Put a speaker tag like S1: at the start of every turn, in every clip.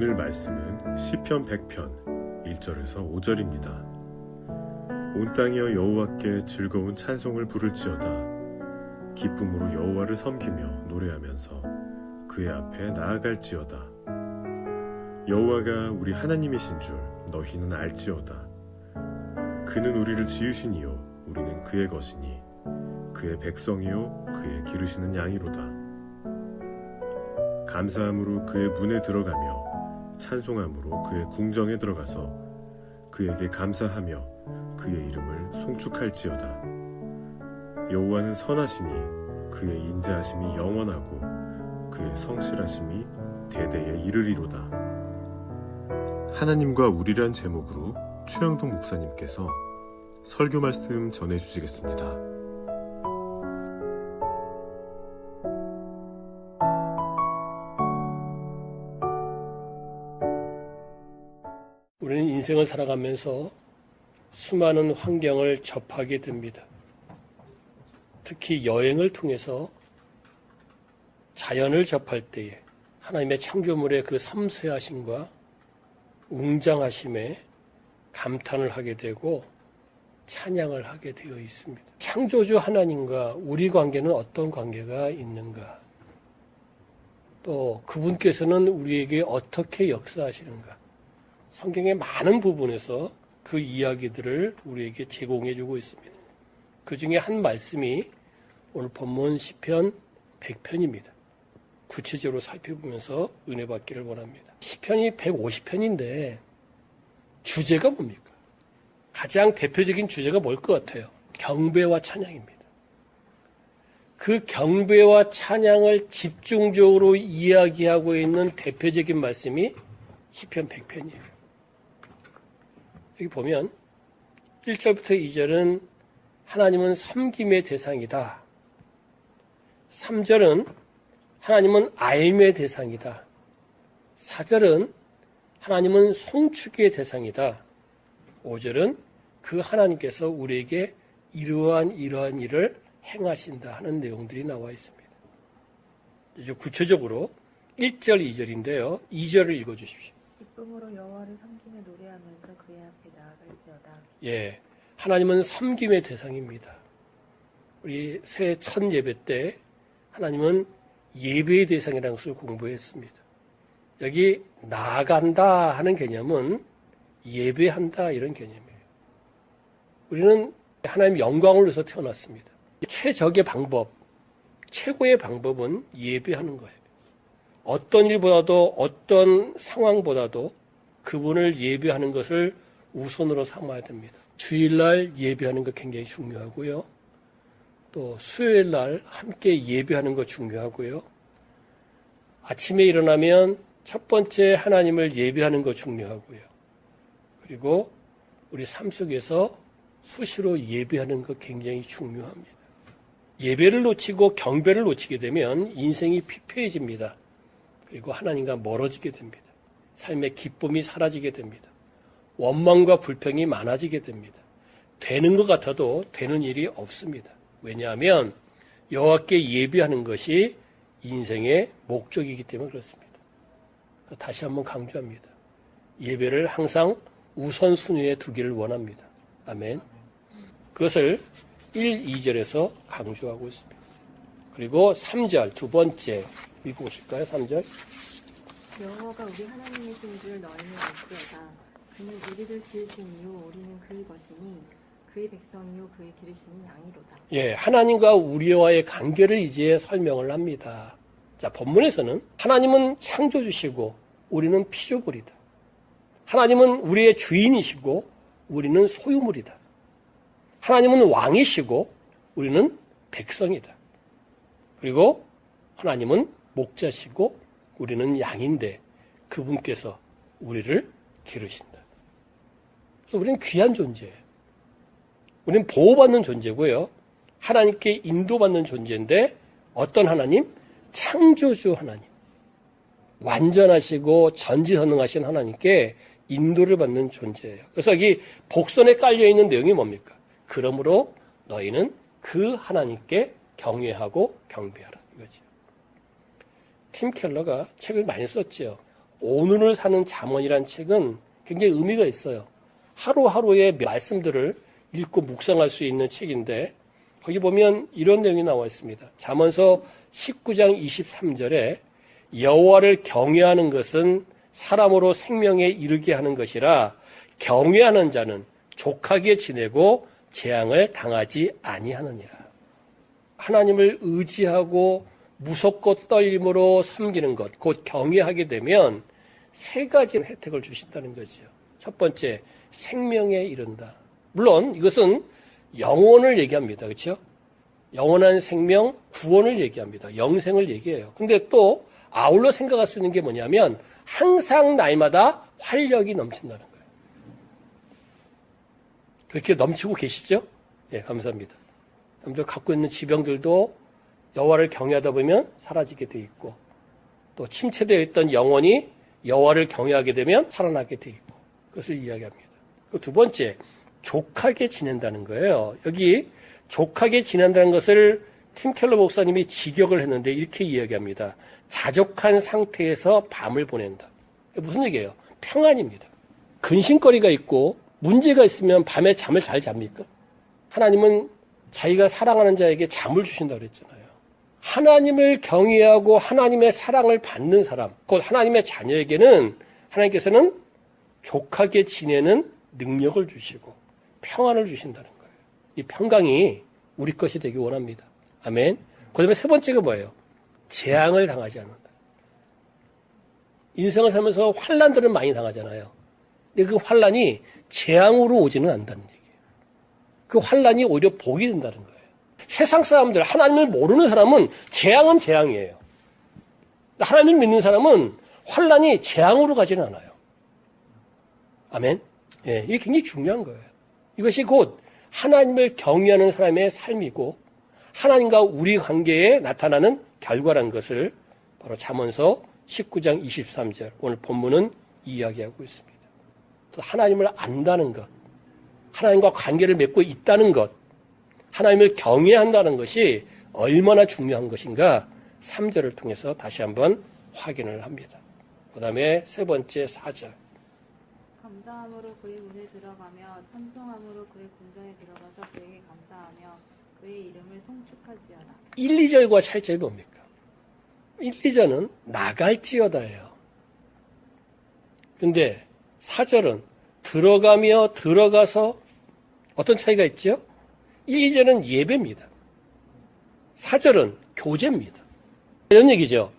S1: 오늘 말씀은 시편 100편 1절에서 5절입니다. 온 땅이여 여호와께 즐거운 찬송을 부를지어다. 기쁨으로 여호와를 섬기며 노래하면서 그의 앞에 나아갈지어다. 여호와가 우리 하나님이신 줄 너희는 알지어다. 그는 우리를 지으시니요 우리는 그의 것이니 그의 백성이요 그의 기르시는 양이로다. 감사함으로 그의 문에 들어가며 찬송함으로 그의 궁정에 들어가서 그에게 감사하며 그의 이름을 송축할지어다. 여호와는 선하시니 그의 인자하심이 영원하고 그의 성실하심이 대대에 이르리로다. 하나님과 우리란 제목으로 최영동 목사님께서 설교 말씀 전해주시겠습니다.
S2: 우리는 인생을 살아가면서 수많은 환경을 접하게 됩니다. 특히 여행을 통해서 자연을 접할 때에 하나님의 창조물의 그 섬세하심과 웅장하심에 감탄을 하게 되고 찬양을 하게 되어 있습니다. 창조주 하나님과 우리 관계는 어떤 관계가 있는가? 또 그분께서는 우리에게 어떻게 역사하시는가? 성경의 많은 부분에서 그 이야기들을 우리에게 제공해주고 있습니다. 그 중에 한 말씀이 오늘 본문 시편 100편입니다. 구체적으로 살펴보면서 은혜 받기를 원합니다. 시편이 150편인데 주제가 뭡니까? 가장 대표적인 주제가 뭘 것 같아요? 경배와 찬양입니다. 그 경배와 찬양을 집중적으로 이야기하고 있는 대표적인 말씀이 시편 100편이에요. 여기 보면 1절부터 2절은 하나님은 섬김의 대상이다. 3절은 하나님은 알매의 대상이다. 4절은 하나님은 송축의 대상이다. 5절은 그 하나님께서 우리에게 이러한 일을 행하신다 하는 내용들이 나와 있습니다. 이제 구체적으로 1절, 2절인데요. 2절을 읽어주십시오.
S3: 기쁨으로 여호와를 섬기며 노래하면서 그의 앞에 나아갈지어다.
S2: 예, 하나님은 섬김의 대상입니다. 우리 새해 첫 예배 때 하나님은 예배의 대상이라는 것을 공부했습니다. 여기 나아간다 하는 개념은 예배한다 이런 개념이에요. 우리는 하나님 영광을 위해서 태어났습니다. 최적의 방법, 최고의 방법은 예배하는 거예요. 어떤 일보다도 어떤 상황보다도 그분을 예배하는 것을 우선으로 삼아야 됩니다. 주일날 예배하는 것 굉장히 중요하고요. 또 수요일날 함께 예배하는 것 중요하고요. 아침에 일어나면 첫 번째 하나님을 예배하는 것 중요하고요. 그리고 우리 삶 속에서 수시로 예배하는 것 굉장히 중요합니다. 예배를 놓치고 경배를 놓치게 되면 인생이 피폐해집니다. 그리고 하나님과 멀어지게 됩니다. 삶의 기쁨이 사라지게 됩니다. 원망과 불평이 많아지게 됩니다. 되는 것 같아도 되는 일이 없습니다. 왜냐하면 여호와께 예배하는 것이 인생의 목적이기 때문에 그렇습니다. 다시 한번 강조합니다. 예배를 항상 우선순위에 두기를 원합니다. 아멘. 그것을 1, 2절에서 강조하고 있습니다. 그리고 3절 두 번째 읽어보실까요? 3절.
S3: 여호와가 우리 하나님이신 줄 너희는 알지어다. 그는 우리를 지으시니요 우리는 그의 것이니 그의 백성이요 그의 기르시는 양이로다.
S2: 예, 하나님과 우리와의 관계를 이제 설명을 합니다. 자, 본문에서는 하나님은 창조주시고 우리는 피조물이다. 하나님은 우리의 주인이시고 우리는 소유물이다. 하나님은 왕이시고 우리는 백성이다. 그리고 하나님은 목자시고 우리는 양인데 그분께서 우리를 기르신다. 그래서 우리는 귀한 존재예요. 우리는 보호받는 존재고요. 하나님께 인도받는 존재인데 어떤 하나님? 창조주 하나님. 완전하시고 전지전능하신 하나님께 인도를 받는 존재예요. 그래서 여기 복선에 깔려있는 내용이 뭡니까? 그러므로 너희는 그 하나님께 경외하고 경배하라 이거죠. 팀 켈러가 책을 많이 썼죠. 오늘을 사는 잠언이란 책은 굉장히 의미가 있어요. 하루하루의 말씀들을 읽고 묵상할 수 있는 책인데 거기 보면 이런 내용이 나와 있습니다. 잠언서 19장 23절에 여호와를 경외하는 것은 사람으로 생명에 이르게 하는 것이라 경외하는 자는 족하게 지내고 재앙을 당하지 아니하느니라. 하나님을 의지하고 무섭고 떨림으로 섬기는 것, 곧 경외하게 되면 세 가지 혜택을 주신다는 거죠. 첫 번째, 생명에 이른다. 물론 이것은 영혼을 얘기합니다. 그렇죠? 영원한 생명, 구원을 얘기합니다. 영생을 얘기해요. 근데 또 아울러 생각할 수 있는 게 뭐냐면 항상 날마다 활력이 넘친다는 거예요. 그렇게 넘치고 계시죠? 예, 감사합니다. 여러분들 갖고 있는 지병들도 여호와를 경외하다 보면 사라지게 돼 있고 또 침체되어 있던 영혼이 여호와를 경외하게 되면 살아나게 돼 있고 그것을 이야기합니다. 두 번째, 족하게 지낸다는 거예요. 여기 족하게 지낸다는 것을 팀 켈러 목사님이 직역을 했는데 이렇게 이야기합니다. 자족한 상태에서 밤을 보낸다. 무슨 얘기예요? 평안입니다. 근심거리가 있고 문제가 있으면 밤에 잠을 잘 잡니까? 하나님은 자기가 사랑하는 자에게 잠을 주신다고 그랬잖아요. 하나님을 경외하고 하나님의 사랑을 받는 사람, 곧 하나님의 자녀에게는 하나님께서는 족하게 지내는 능력을 주시고 평안을 주신다는 거예요. 이 평강이 우리 것이 되기 원합니다. 아멘. 그 다음에 세 번째가 뭐예요? 재앙을 당하지 않는다. 인생을 살면서 환난들은 많이 당하잖아요. 근데 그 환난이 재앙으로 오지는 않는다는 얘기예요. 그 환난이 오히려 복이 된다는 거예요. 세상 사람들, 하나님을 모르는 사람은 재앙은 재앙이에요. 하나님을 믿는 사람은 환난이 재앙으로 가지는 않아요. 아멘. 예, 이게 굉장히 중요한 거예요. 이것이 곧 하나님을 경외하는 사람의 삶이고 하나님과 우리 관계에 나타나는 결과라는 것을 바로 잠언서 19장 23절 오늘 본문은 이야기하고 있습니다. 하나님을 안다는 것, 하나님과 관계를 맺고 있다는 것, 하나님을 경외한다는 것이 얼마나 중요한 것인가 3절을 통해서 다시 한번 확인을 합니다. 그 다음에 세 번째 4절.
S3: 감사함으로 그의 문에 들어가며 찬송함으로 그의 궁전에 들어가서 그에게 감사하며 그의 이름을 송축하지어라.
S2: 1, 2절과 차이점이 뭡니까? 1, 2절은 나갈지어다예요. 근데 4절은 들어가며 들어가서 어떤 차이가 있죠? 1, 2절은 예배입니다. 4절은 교제입니다. 이런 얘기죠.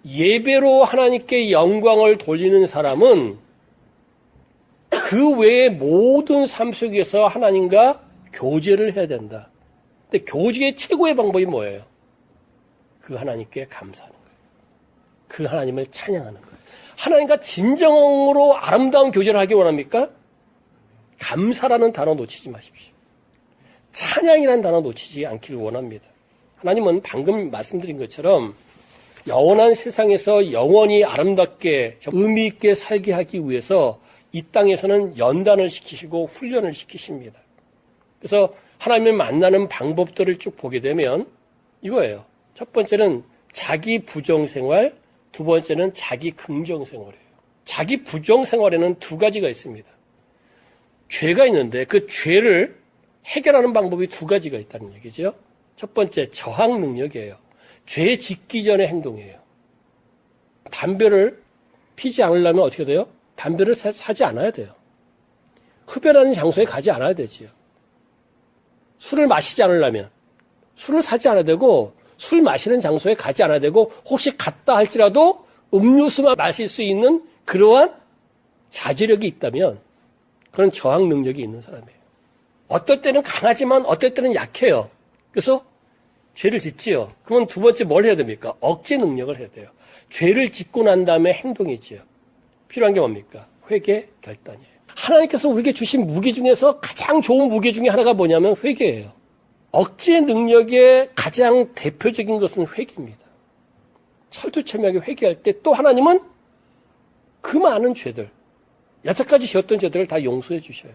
S2: 예배로 하나님께 영광을 돌리는 사람은 그 외의 모든 삶 속에서 하나님과 교제를 해야 된다. 근데 교제의 최고의 방법이 뭐예요? 그 하나님께 감사하는 거예요. 그 하나님을 찬양하는 거예요. 하나님과 진정으로 아름다운 교제를 하기 원합니까? 감사라는 단어 놓치지 마십시오. 찬양이라는 단어 놓치지 않기를 원합니다. 하나님은 방금 말씀드린 것처럼 영원한 세상에서 영원히 아름답게 의미 있게 살게 하기 위해서 이 땅에서는 연단을 시키시고 훈련을 시키십니다. 그래서 하나님을 만나는 방법들을 쭉 보게 되면 이거예요. 첫 번째는 자기 부정생활, 두 번째는 자기 긍정생활이에요. 자기 부정생활에는 두 가지가 있습니다. 죄가 있는데 그 죄를 해결하는 방법이 두 가지가 있다는 얘기죠. 첫 번째, 저항 능력이에요. 죄 짓기 전의 행동이에요. 담배를 피지 않으려면 어떻게 돼요? 담배를 사지 않아야 돼요. 흡연하는 장소에 가지 않아야 되지요. 술을 마시지 않으려면 술을 사지 않아야 되고 술 마시는 장소에 가지 않아야 되고 혹시 갔다 할지라도 음료수만 마실 수 있는 그러한 자제력이 있다면 그런 저항 능력이 있는 사람이에요. 어떨 때는 강하지만 어떨 때는 약해요. 그래서 죄를 짓지요. 그러면 두 번째 뭘 해야 됩니까? 억제 능력을 해야 돼요. 죄를 짓고 난 다음에 행동이지요. 필요한 게 뭡니까? 회개, 결단이에요. 하나님께서 우리에게 주신 무기 중에서 가장 좋은 무기 중에 하나가 뭐냐면 회개예요. 억제 능력의 가장 대표적인 것은 회개입니다. 철두철미하게 회개할 때 또 하나님은 그 많은 죄들, 여태까지 지었던 죄들을 다 용서해 주셔요.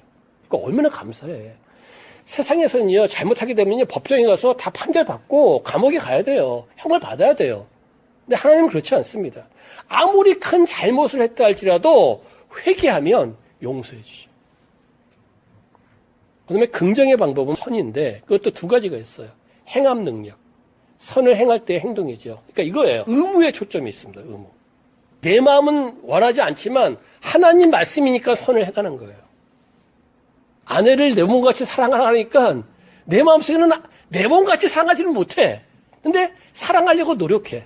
S2: 그러니까 얼마나 감사해. 세상에서는요, 잘못하게 되면요, 법정에 가서 다 판결받고 감옥에 가야 돼요. 형을 받아야 돼요. 근데 하나님은 그렇지 않습니다. 아무리 큰 잘못을 했다 할지라도 회개하면 용서해 주죠. 그다음에 긍정의 방법은 선인데 그것도 두 가지가 있어요. 행함 능력. 선을 행할 때의 행동이죠. 그러니까 이거예요. 의무에 초점이 있습니다. 의무. 내 마음은 원하지 않지만 하나님 말씀이니까 선을 행하는 거예요. 아내를 내 몸같이 사랑하니까 내 마음속에는 내 몸같이 사랑하지는 못해. 근데 사랑하려고 노력해.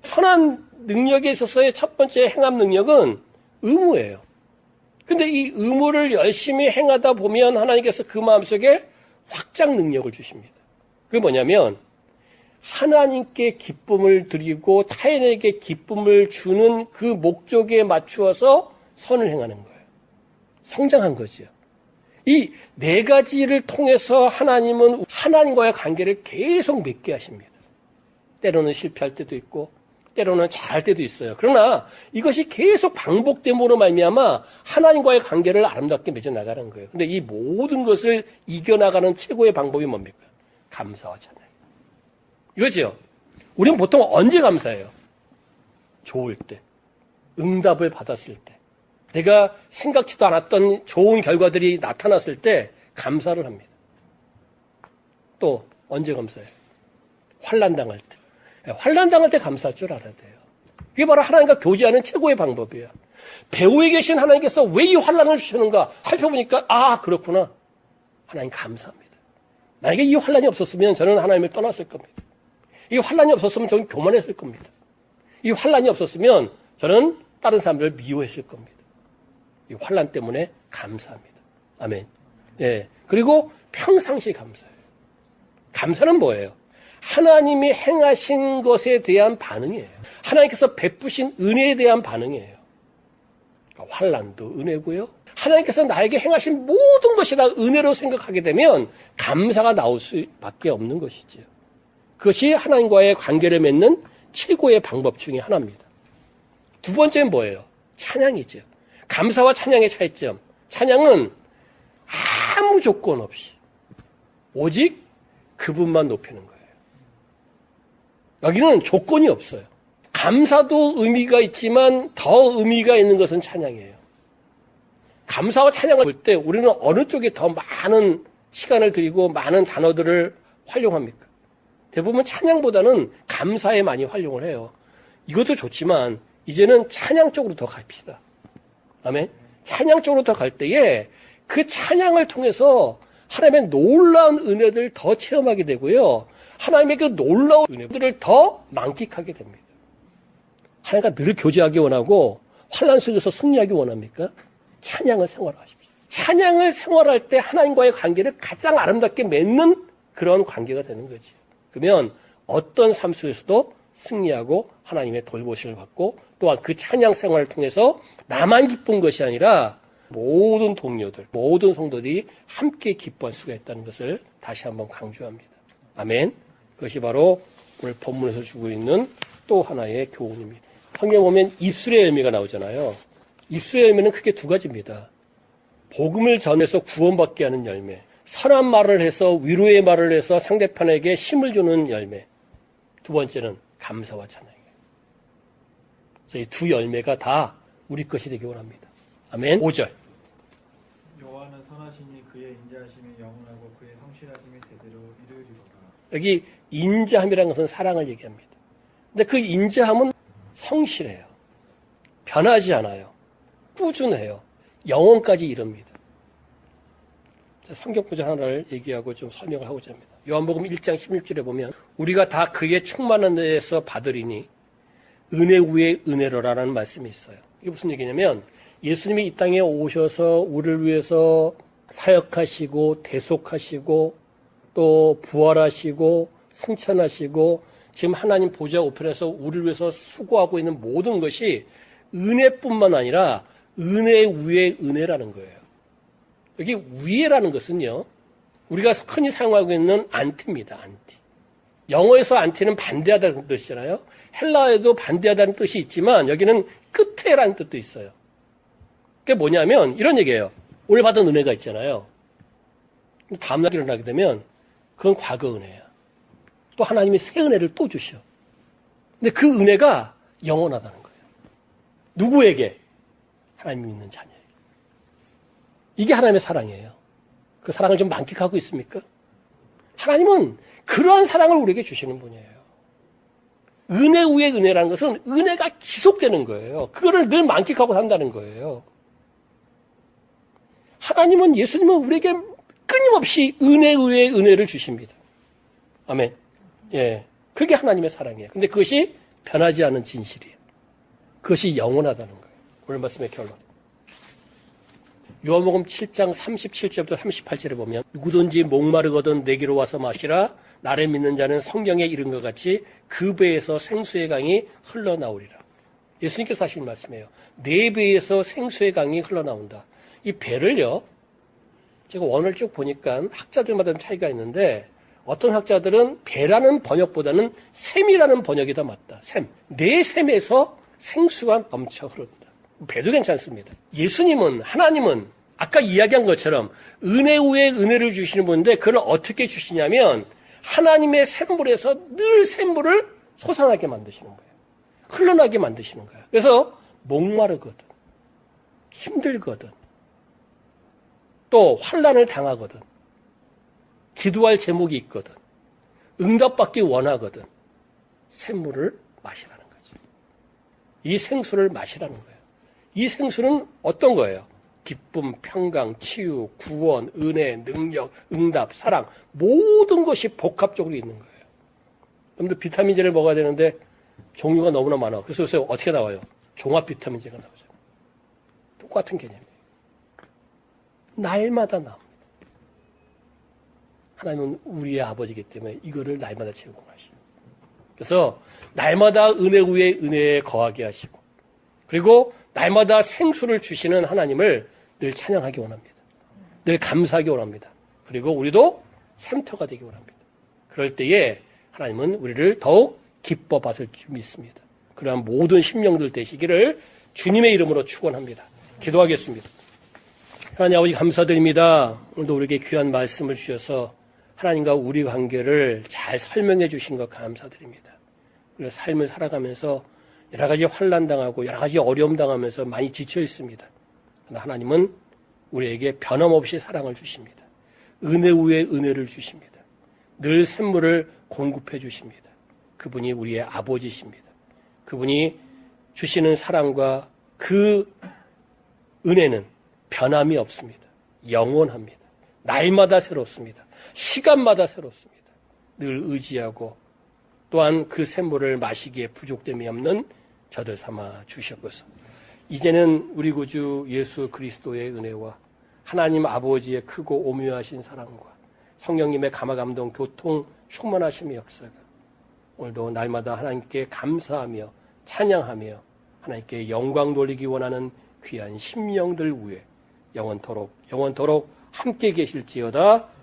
S2: 선한 능력에 있어서의 첫 번째 행함 능력은 의무예요. 근데 이 의무를 열심히 행하다 보면 하나님께서 그 마음속에 확장 능력을 주십니다. 그게 뭐냐면 하나님께 기쁨을 드리고 타인에게 기쁨을 주는 그 목적에 맞추어서 선을 행하는 거예요. 성장한 거죠. 이 네 가지를 통해서 하나님은 하나님과의 관계를 계속 맺게 하십니다. 때로는 실패할 때도 있고 때로는 잘할 때도 있어요. 그러나 이것이 계속 반복됨으로 말미암아 하나님과의 관계를 아름답게 맺어 나가는 거예요. 근데 이 모든 것을 이겨나가는 최고의 방법이 뭡니까? 감사와 찬양. 이거죠. 우리는 보통 언제 감사해요? 좋을 때, 응답을 받았을 때, 내가 생각지도 않았던 좋은 결과들이 나타났을 때 감사를 합니다. 또 언제 감사해요? 환난 당할 때. 환난 당할 때 감사할 줄 알아야 돼요. 이게 바로 하나님과 교제하는 최고의 방법이에요. 배후에 계신 하나님께서 왜 이 환난을 주시는가 살펴보니까 그렇구나. 하나님 감사합니다. 만약에 이 환난이 없었으면 저는 하나님을 떠났을 겁니다. 이 환난이 없었으면 저는 교만했을 겁니다. 이 환난이 없었으면 저는 다른 사람들을 미워했을 겁니다. 이 환난 때문에 감사합니다. 아멘. 예. 그리고 평상시 감사해요. 감사는 뭐예요? 하나님이 행하신 것에 대한 반응이에요. 하나님께서 베푸신 은혜에 대한 반응이에요. 그러니까 환난도 은혜고요. 하나님께서 나에게 행하신 모든 것이 다 은혜로 생각하게 되면 감사가 나올 수밖에 없는 것이지요. 그것이 하나님과의 관계를 맺는 최고의 방법 중에 하나입니다. 두 번째는 뭐예요? 찬양이죠. 감사와 찬양의 차이점. 찬양은 아무 조건 없이 오직 그분만 높이는 거예요. 여기는 조건이 없어요. 감사도 의미가 있지만 더 의미가 있는 것은 찬양이에요. 감사와 찬양을 볼 때 우리는 어느 쪽에 더 많은 시간을 들이고 많은 단어들을 활용합니까? 대부분 찬양보다는 감사에 많이 활용을 해요. 이것도 좋지만 이제는 찬양 쪽으로 더 갑시다. 아멘. 찬양 쪽으로 더 갈 때에 그 찬양을 통해서 하나님의 놀라운 은혜들을 더 체험하게 되고요. 하나님의 그 놀라운 은혜들을 더 만끽하게 됩니다. 하나님과 늘 교제하기 원하고 환난 속에서 승리하기 원합니까? 찬양을 생활하십시오. 찬양을 생활할 때 하나님과의 관계를 가장 아름답게 맺는 그런 관계가 되는 거지. 그러면 어떤 삶 속에서도 승리하고 하나님의 돌보심을 받고 또한 그 찬양 생활을 통해서 나만 기쁜 것이 아니라 모든 동료들, 모든 성도들이 함께 기뻐할 수가 있다는 것을 다시 한번 강조합니다. 아멘. 그것이 바로 오늘 본문에서 주고 있는 또 하나의 교훈입니다. 성경에 보면 입술의 열매가 나오잖아요. 입술의 열매는 크게 두 가지입니다. 복음을 전해서 구원받게 하는 열매, 선한 말을 해서 위로의 말을 해서 상대편에게 힘을 주는 열매. 두 번째는 감사와 찬양이에요. 그래서 이 두 열매가 다 우리 것이 되기 원합니다. 아멘. 5절.
S4: 여호와는 선하시니 그의 인자하심이 영원하고 그의 성실하심이 대대로 이르리로다.
S2: 여기 인자함이라는 것은 사랑을 얘기합니다. 근데 그 인자함은 성실해요. 변하지 않아요. 꾸준해요. 영원까지 이릅니다. 성경 구절 하나를 얘기하고 좀 설명을 하고자 합니다. 요한복음 1장 16절에 보면 우리가 다 그의 충만한 데에서 받으리니 은혜 위에 은혜로라는 말씀이 있어요. 이게 무슨 얘기냐면 예수님이 이 땅에 오셔서 우리를 위해서 사역하시고 대속하시고 또 부활하시고 승천하시고 지금 하나님 보좌 우편에서 우리를 위해서 수고하고 있는 모든 것이 은혜뿐만 아니라 은혜 위에 은혜라는 거예요. 여기 위에라는 것은요, 우리가 흔히 사용하고 있는 안티입니다. 안티. 영어에서 안티는 반대하다는 뜻이잖아요. 헬라어에도 반대하다는 뜻이 있지만 여기는 끝에라는 뜻도 있어요. 그게 뭐냐면 이런 얘기예요. 오늘 받은 은혜가 있잖아요. 다음날 일어나게 되면 그건 과거 은혜야. 또 하나님이 새 은혜를 또 주셔. 근데 그 은혜가 영원하다는 거예요. 누구에게? 하나님 믿는 자녀에게. 이게 하나님의 사랑이에요. 그 사랑을 좀 만끽하고 있습니까? 하나님은 그러한 사랑을 우리에게 주시는 분이에요. 은혜 위에 은혜라는 것은 은혜가 지속되는 거예요. 그거를 늘 만끽하고 산다는 거예요. 하나님은, 예수님은 우리에게 끊임없이 은혜 위에 은혜를 주십니다. 아멘. 예. 그게 하나님의 사랑이에요. 근데 그것이 변하지 않은 진실이에요. 그것이 영원하다는 거예요. 오늘 말씀의 결론. 요한복음 7장 37절부터 38절에 보면 누구든지 목마르거든 내게로 와서 마시라. 나를 믿는 자는 성경에 이른 것 같이 그 배에서 생수의 강이 흘러나오리라. 예수님께서 하신 말씀이에요. 내 배에서 생수의 강이 흘러나온다. 이 배를요, 제가 원어를 쭉 보니까 학자들마다 좀 차이가 있는데 어떤 학자들은 배라는 번역보다는 샘이라는 번역이 더 맞다. 샘. 내 샘에서 생수가 넘쳐 흐른다. 배도 괜찮습니다. 예수님은, 하나님은 아까 이야기한 것처럼 은혜 위에 은혜를 주시는 분인데 그걸 어떻게 주시냐면 하나님의 샘물에서 늘 샘물을 솟아나게 만드시는 거예요. 흘러나게 만드시는 거예요. 그래서 목마르거든, 힘들거든, 또 환난을 당하거든, 기도할 제목이 있거든, 응답받기 원하거든, 샘물을 마시라는 거죠. 이 생수를 마시라는 거예요. 이 생수는 어떤 거예요? 기쁨, 평강, 치유, 구원, 은혜, 능력, 응답, 사랑, 모든 것이 복합적으로 있는 거예요. 여러분들 비타민제를 먹어야 되는데 종류가 너무나 많아. 그래서 요새 어떻게 나와요? 종합 비타민제가 나오잖아요. 똑같은 개념이에요. 날마다 나옵니다. 하나님은 우리의 아버지이기 때문에 이거를 날마다 제공하시고, 그래서 날마다 은혜 위에 은혜에 거하게 하시고, 그리고 날마다 생수를 주시는 하나님을 늘 찬양하기 원합니다. 늘 감사하기 원합니다. 그리고 우리도 샘터가 되기 원합니다. 그럴 때에 하나님은 우리를 더욱 기뻐 받을 줄 믿습니다. 그러한 모든 심령들 되시기를 주님의 이름으로 축원합니다. 기도하겠습니다. 하나님 아버지 감사드립니다. 오늘도 우리에게 귀한 말씀을 주셔서 하나님과 우리 관계를 잘 설명해 주신 것 감사드립니다. 우리가 삶을 살아가면서 여러 가지 환난 당하고 여러 가지 어려움 당하면서 많이 지쳐 있습니다. 그러나 하나님은 우리에게 변함없이 사랑을 주십니다. 은혜 위에 은혜를 주십니다. 늘 샘물을 공급해 주십니다. 그분이 우리의 아버지십니다. 그분이 주시는 사랑과 그 은혜는 변함이 없습니다. 영원합니다. 날마다 새롭습니다. 시간마다 새롭습니다. 늘 의지하고 또한 그 샘물을 마시기에 부족됨이 없는 저들 삼아 주셨소서. 이제는 우리 구주 예수 그리스도의 은혜와 하나님 아버지의 크고 오묘하신 사랑과 성령님의 감화감동 교통 충만하심의 역사가 오늘도 날마다 하나님께 감사하며 찬양하며 하나님께 영광 돌리기 원하는 귀한 심령들 위에 영원토록 함께 계실지어다.